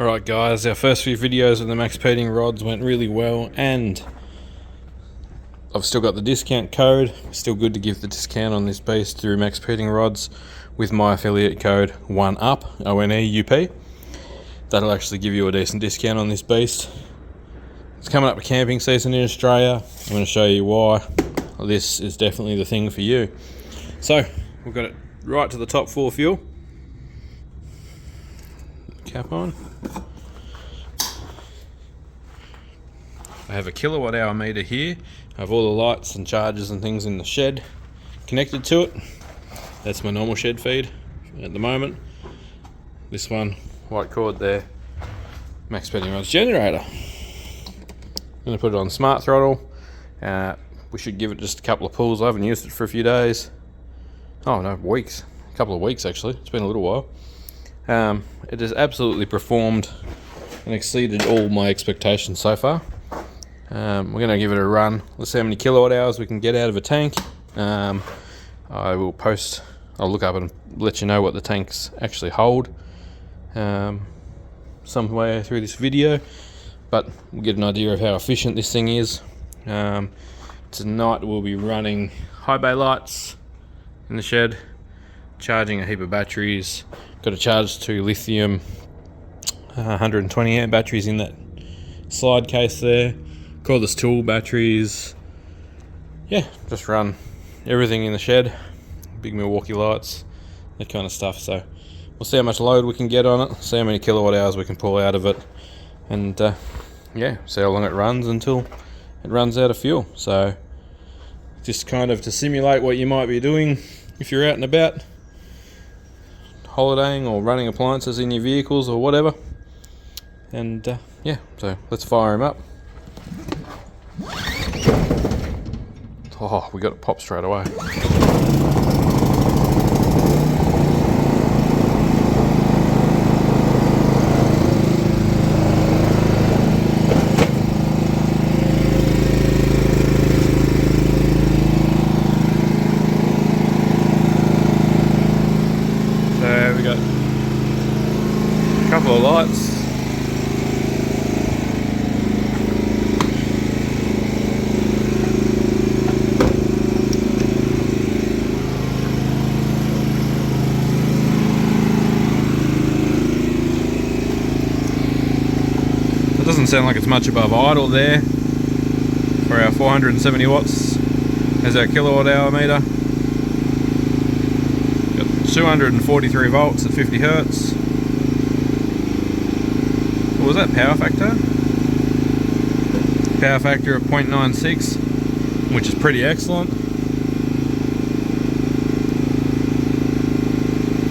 Alright guys, our first few videos of the maxpeedingrods went really well, and I've still got the discount code. Still good to give the discount on this beast through maxpeedingrods with my affiliate code 1UP, ONEUP. That'll actually give you a decent discount on this beast. It's coming up to camping season in Australia. I'm going to show you why this is definitely the thing for you. So, we've got it right to the top full of fuel. Cap on. I have a kilowatt hour meter here. I have all the lights and chargers and things in the shed connected to it. That's my normal shed feed at the moment. This one, white cord there, maxpeedingrods generator. I'm going to put it on smart throttle. We should give it just a couple of pulls. I haven't used it for a few days. Oh no, weeks. A couple of weeks actually. It's been a little while. It has absolutely performed and exceeded all my expectations so far. We're going to give it a run. Let's see how many kilowatt hours we can get out of a tank. I will post, I'll look up and let you know what the tanks actually hold somewhere through this video, but we'll get an idea of how efficient this thing is. Tonight we'll be running high bay lights in the shed, charging a heap of batteries. Got to charge 2 lithium 120 amp batteries in that slide case there. Cordless tool batteries. Yeah, just run everything in the shed. Big Milwaukee lights, that kind of stuff. So we'll see how much load we can get on it, see how many kilowatt hours we can pull out of it, and yeah, see how long it runs until it runs out of fuel. So just kind of to simulate what you might be doing if you're out and about holidaying or running appliances in your vehicles or whatever. And yeah, so let's fire him up. Oh, we got it pop straight away. So we got a couple of lights. It doesn't sound like it's much above idle there for our 470 watts as our kilowatt hour meter. Got 243 volts at 50 hertz. What was that power factor? Power factor of 0.96, which is pretty excellent.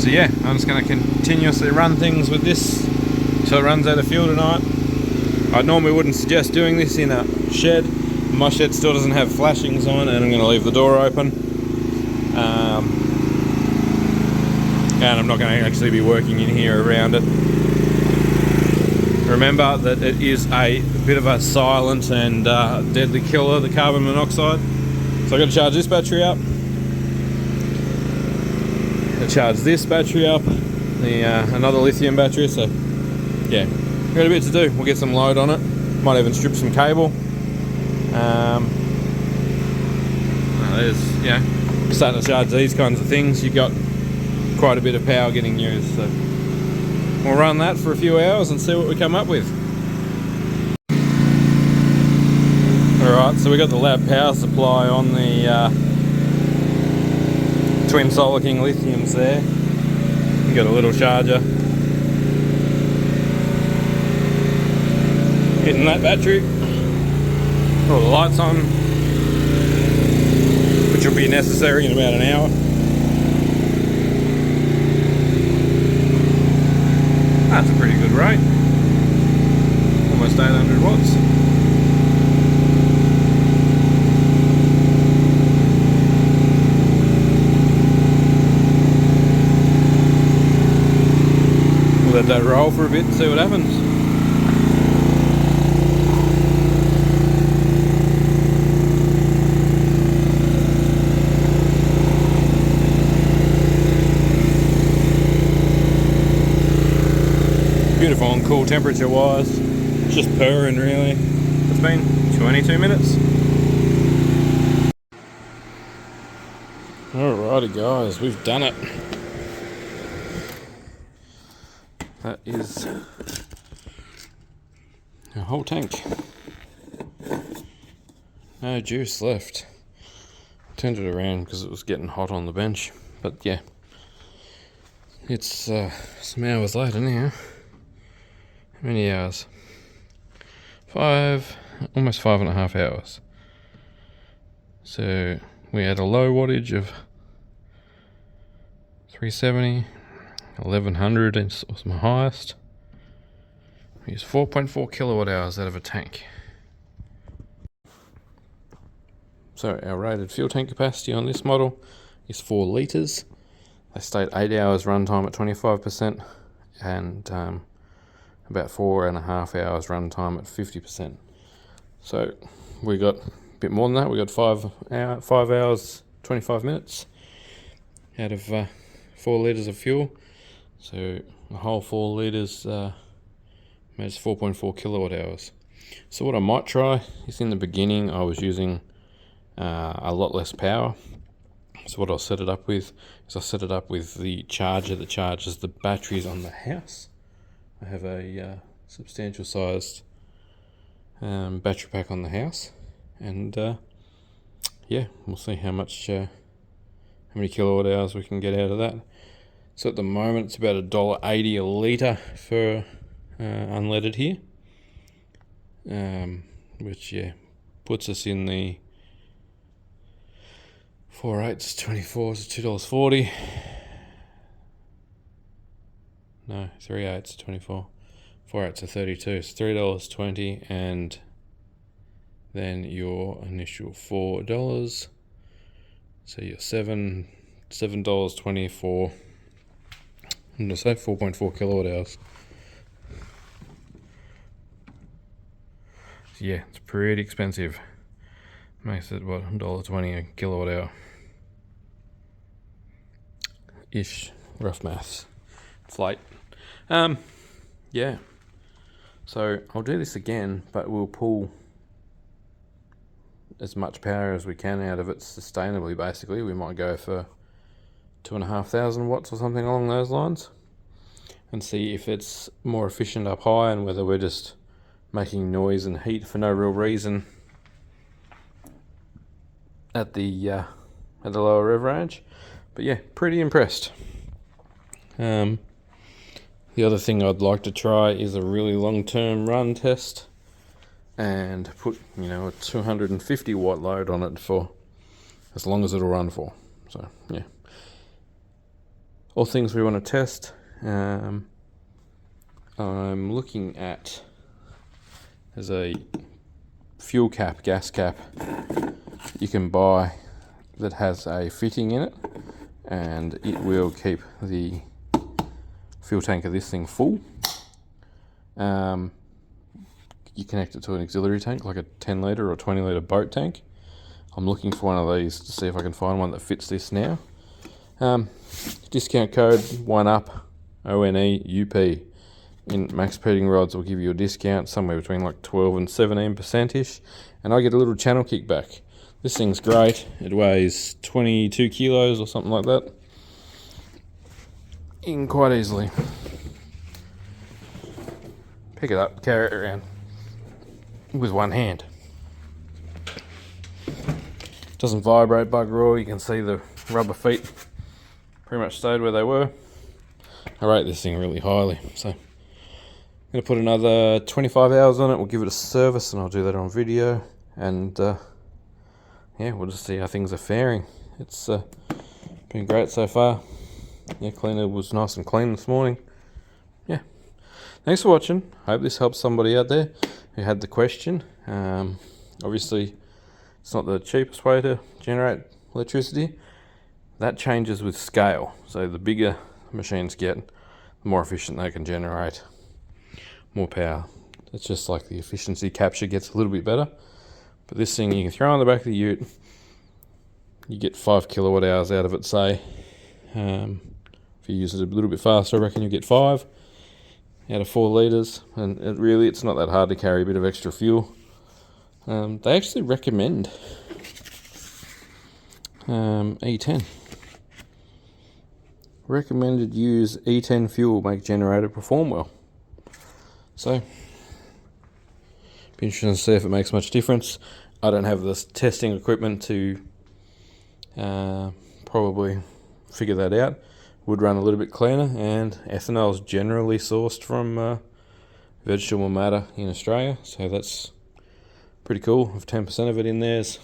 So yeah, I'm just going to continuously run things with this until it runs out of fuel tonight. I normally wouldn't suggest doing this in a shed. My shed still doesn't have flashings on, and I'm going to leave the door open. And I'm not going to actually be working in here around it. Remember that it is a bit of a silent and deadly killer, the carbon monoxide. So I've got to charge this battery up. I charge this battery up, another lithium battery. So yeah, got a bit to do. We'll get some load on it. Might even strip some cable. There's, yeah, starting to charge these kinds of things. You've got quite a bit of power getting used. So we'll run that for a few hours and see what we come up with. Alright, so we got the lab power supply on the twin Solar King lithiums there. You got a little charger hitting that battery. All the lights on, which will be necessary in about an hour. That's a pretty good rate. Almost 800 watts. We'll let that roll for a bit and see what happens. Beautiful and cool temperature wise. Just purring really. It's been 22 minutes. Alrighty guys, we've done it. That is a whole tank. No juice left. Turned it around because it was getting hot on the bench. But yeah, it's some hours later now. How many hours? Almost 5.5 hours. So we had a low wattage of 370, 1100 was my highest. We used 4.4 kilowatt hours out of a tank. So our rated fuel tank capacity on this model is 4 litres. They state 8 hours runtime at 25% and about 4.5 hours runtime at 50%. So we got a bit more than that. We got 5 hours 25 minutes out of 4 litres of fuel. So a whole 4 litres makes 4.4 kilowatt hours. So what I might try is, in the beginning I was using a lot less power. So what I'll set it up with is I'll set it up with the charger that charges the batteries on the house. I have a substantial sized battery pack on the house, and yeah, we'll see how many kilowatt hours we can get out of that. So at the moment it's about $1.80 a litre for unleaded here, which yeah puts us in the 4 8s 24 is $2.40. No, 3 8s 24. 4 8s are 32. It's $3.20, and then your initial $4. So you're $7.20 for, I'm gonna say 4.4 kilowatt hours. So yeah, it's pretty expensive. Makes it what, $1.20 a kilowatt hour ish, rough maths. It's late. Yeah. So I'll do this again, but we'll pull as much power as we can out of it sustainably. Basically, we might go for 2,500 watts or something along those lines, and see if it's more efficient up high, and whether we're just making noise and heat for no real reason at the lower rev range. But yeah, pretty impressed. The other thing I'd like to try is a really long-term run test and put, a 250 watt load on it for as long as it'll run for. So yeah, all things we want to test. I'm looking at, there's a fuel cap, gas cap you can buy that has a fitting in it, and it will keep the fuel tank of this thing full. You connect it to an auxiliary tank, like a 10 litre or 20 litre boat tank. I'm looking for one of these to see if I can find one that fits this now. Discount code 1UP ONEUP in maxpeedingrods will give you a discount somewhere between like 12 and 17% ish, and I get a little channel kickback. This thing's great. It weighs 22 kilos or something like that, in quite easily. Pick it up, carry it around with one hand. Doesn't vibrate bugger all. You can see the rubber feet pretty much stayed where they were. I rate this thing really highly, so I'm going to put another 25 hours on it. We'll give it a service, and I'll do that on video, and yeah, we'll just see how things are faring. It's been great so far. Yeah, cleaner was nice and clean this morning. Yeah, thanks for watching. Hope this helps somebody out there who had the question. Obviously it's not the cheapest way to generate electricity. That changes with scale. So the bigger machines get, the more efficient they can generate more power. It's just like the efficiency capture gets a little bit better. But this thing you can throw on the back of the ute, you get 5 kilowatt hours out of it, say. If you use it a little bit faster, I reckon you get 5. out of 4 litres, and it's not that hard to carry a bit of extra fuel. They actually recommend E10. Recommended use E10 fuel, make generator perform well. So, be interesting to see if it makes much difference. I don't have this testing equipment to probably figure that out. Would run a little bit cleaner, and ethanol is generally sourced from vegetable matter in Australia, so that's pretty cool. If 10% of it in there is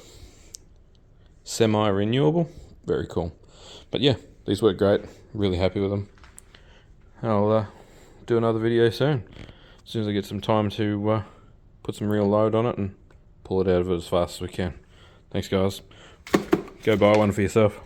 semi-renewable, very cool. But yeah, these work great. Really happy with them. I'll do another video soon, as soon as I get some time to put some real load on it and pull it out of it as fast as we can. Thanks guys. Go buy one for yourself.